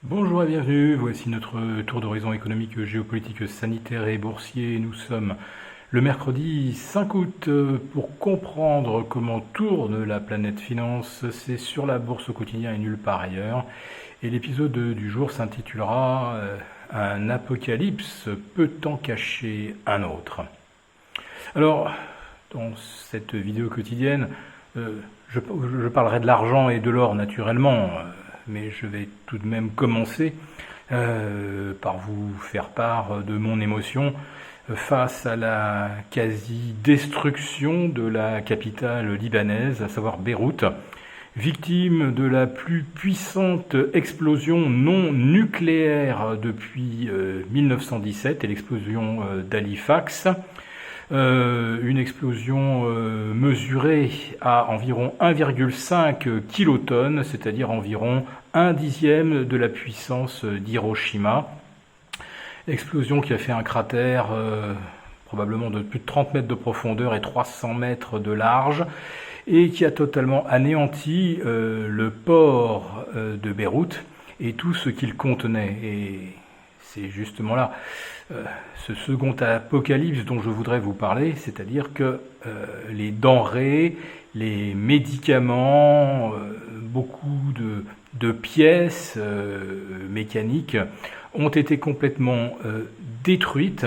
Bonjour et bienvenue, voici notre tour d'horizon économique, géopolitique, sanitaire et boursier. Nous sommes le mercredi 5 août pour comprendre comment tourne la planète finance. C'est sur la bourse au quotidien et nulle part ailleurs. Et l'épisode du jour s'intitulera Un apocalypse peut en cacher un autre. Alors, dans cette vidéo quotidienne, je parlerai de l'argent et de l'or naturellement, mais je vais tout de même commencer par vous faire part de mon émotion face à la quasi-destruction de la capitale libanaise, à savoir Beyrouth, victime de la plus puissante explosion non nucléaire depuis 1917 et l'explosion d'Halifax. Une explosion mesurée à environ 1,5 kilotonnes, c'est-à-dire environ un dixième de la puissance d'Hiroshima. Explosion qui a fait un cratère probablement de plus de 30 mètres de profondeur et 300 mètres de large, et qui a totalement anéanti le port de Beyrouth et tout ce qu'il contenait. Et c'est justement là ce second apocalypse dont je voudrais vous parler, c'est-à-dire que les denrées, les médicaments, beaucoup de pièces mécaniques ont été complètement détruites.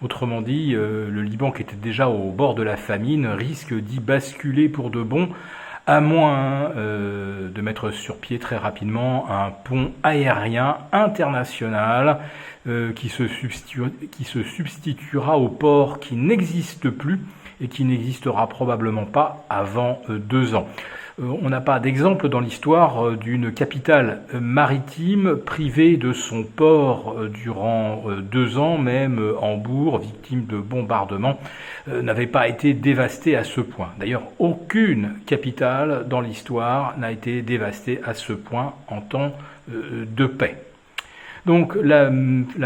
Autrement dit, le Liban, qui était déjà au bord de la famine, risque d'y basculer pour de bon, à moins de mettre sur pied très rapidement un pont aérien international qui se substituera au port qui n'existe plus et qui n'existera probablement pas avant 2 ans. On n'a pas d'exemple dans l'histoire d'une capitale maritime privée de son port durant 2 ans, même Hambourg, victime de bombardements, n'avait pas été dévastée à ce point. D'ailleurs, aucune capitale dans l'histoire n'a été dévastée à ce point en temps de paix. Donc la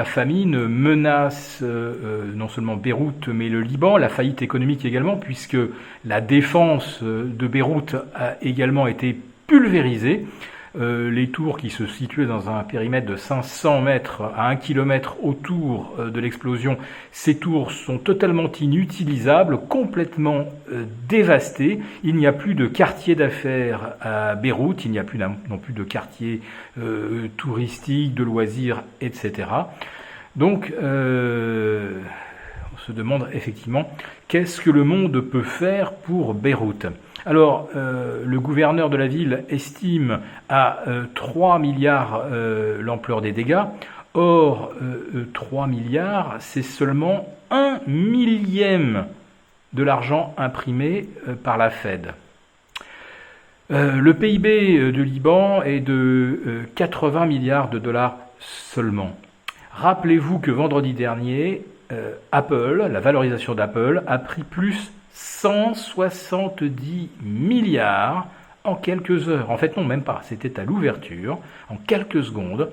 famine menace non seulement Beyrouth mais le Liban, la faillite économique également, puisque la défense de Beyrouth a également été pulvérisée. Les tours qui se situaient dans un périmètre de 500 mètres à 1 km autour de l'explosion, ces tours sont totalement inutilisables, complètement dévastées. Il n'y a plus de quartier d'affaires à Beyrouth, il n'y a plus non plus de quartier touristique, de loisirs, etc. Donc, on se demande effectivement qu'est-ce que le monde peut faire pour Beyrouth. Alors, le gouverneur de la ville estime à 3 milliards l'ampleur des dégâts. Or, 3 milliards, c'est seulement 1 millième de l'argent imprimé par la Fed. Le PIB du Liban est de 80 milliards de dollars seulement. Rappelez-vous que vendredi dernier, Apple, la valorisation d'Apple, a pris plus 170 milliards en quelques heures. En fait, non, même pas. C'était à l'ouverture. En quelques secondes,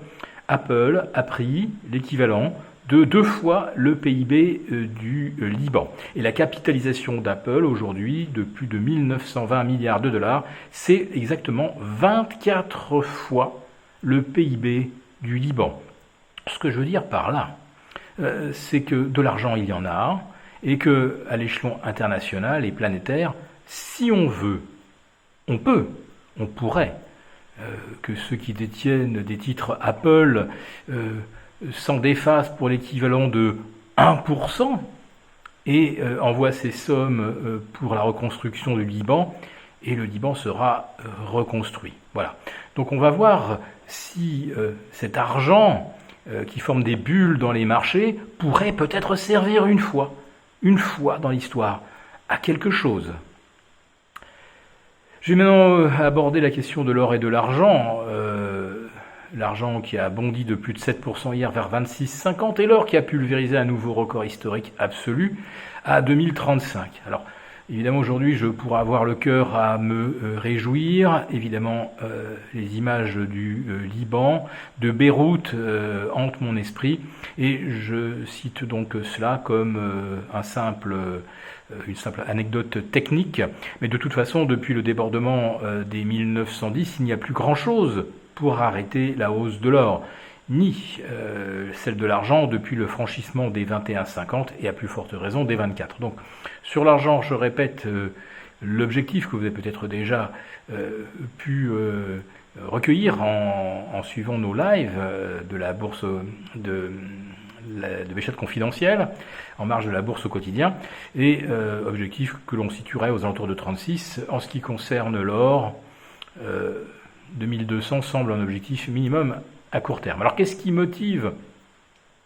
Apple a pris l'équivalent de 2 fois le PIB du Liban. Et la capitalisation d'Apple aujourd'hui, de plus de 1920 milliards de dollars, c'est exactement 24 fois le PIB du Liban. Ce que je veux dire par là, c'est que de l'argent, il y en a, et que à l'échelon international et planétaire, si on veut, on peut, on pourrait, que ceux qui détiennent des titres Apple s'en défassent pour l'équivalent de 1% et envoient ces sommes pour la reconstruction du Liban, et le Liban sera reconstruit. Voilà. Donc on va voir si cet argent qui forme des bulles dans les marchés pourrait peut-être servir une fois dans l'histoire, à quelque chose. Je vais maintenant aborder la question de l'or et de l'argent. L'argent qui a bondi de plus de 7% hier vers 26,50 et l'or qui a pulvérisé un nouveau record historique absolu à 2035. Alors, évidemment, aujourd'hui, je pourrais avoir le cœur à me réjouir. Évidemment, les images du Liban, de Beyrouth hantent mon esprit. Et je cite donc cela comme une simple anecdote technique. Mais de toute façon, depuis le débordement des 1910, il n'y a plus grand-chose pour arrêter la hausse de l'or, ni celle de l'argent depuis le franchissement des 21,50 et à plus forte raison des 24. Donc sur l'argent, je répète, l'objectif que vous avez peut-être déjà pu recueillir en suivant nos lives de la bourse de Béchette confidentielle en marge de la bourse au quotidien, et objectif que l'on situerait aux alentours de 36. En ce qui concerne l'or, 2200 semble un objectif minimum à court terme. Alors qu'est-ce qui motive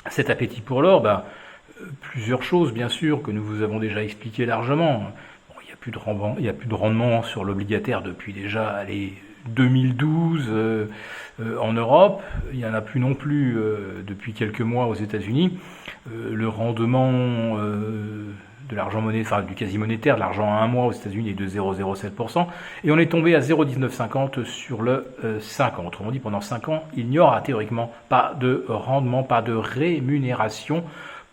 cet appétit pour l'or? Plusieurs choses, bien sûr, que nous vous avons déjà expliqué largement. Bon, il n'y a plus de rendement sur l'obligataire depuis déjà 2012 en Europe. Il n'y en a plus non plus depuis quelques mois aux États-Unis. Le rendement de l'argent monétaire, enfin du quasi monétaire, de l'argent à un mois aux États-Unis est de 0,07%, et on est tombé à 0,1950 sur le 5 ans. Autrement dit, pendant 5 ans, il n'y aura théoriquement pas de rendement, pas de rémunération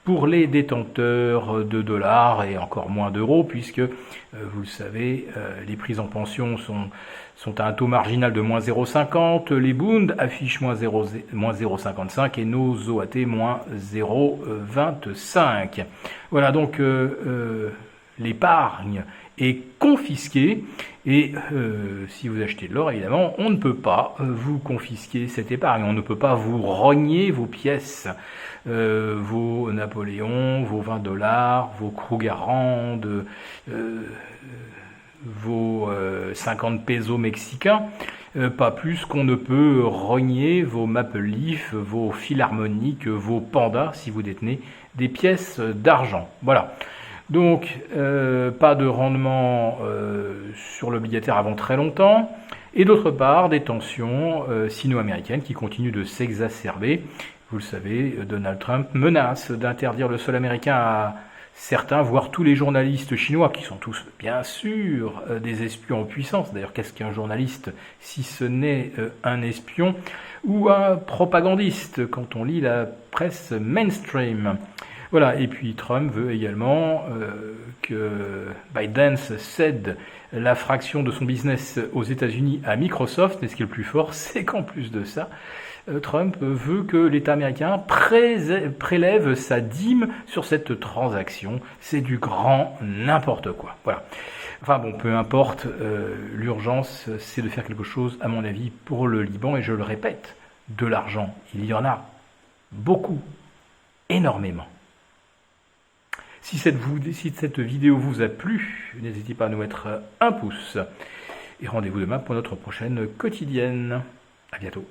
pour les détenteurs de dollars et encore moins d'euros, puisque, vous le savez, les prises en pension sont à un taux marginal de moins 0,50, les Bund affichent moins 0,55 et nos OAT moins 0,25. Voilà, donc l'épargne est confisquée, et si vous achetez de l'or, évidemment, on ne peut pas vous confisquer cette épargne, on ne peut pas vous rogner vos pièces, vos Napoléons, vos 20 $, vos Krugerrand, vos 50 pesos mexicains, pas plus qu'on ne peut rogner vos Maple Leaf, vos Philharmoniques, vos Pandas, si vous détenez des pièces d'argent. Voilà. Donc, pas de rendement sur l'obligataire avant très longtemps. Et d'autre part, des tensions sino-américaines qui continuent de s'exacerber. Vous le savez, Donald Trump menace d'interdire le sol américain à certains, voire tous les journalistes chinois, qui sont tous, bien sûr, des espions en puissance. D'ailleurs, qu'est-ce qu'un journaliste si ce n'est un espion ou un propagandiste, quand on lit la presse mainstream? Voilà, et puis Trump veut également que ByteDance cède la fraction de son business aux États-Unis à Microsoft, mais ce qui est le plus fort, c'est qu'en plus de ça, Trump veut que l'État américain prélève sa dîme sur cette transaction. C'est du grand n'importe quoi. Voilà. Enfin bon, peu importe, l'urgence, c'est de faire quelque chose, à mon avis, pour le Liban, et je le répète, de l'argent, il y en a beaucoup, énormément. Si cette vidéo vous a plu, n'hésitez pas à nous mettre un pouce. Et rendez-vous demain pour notre prochaine quotidienne. À bientôt.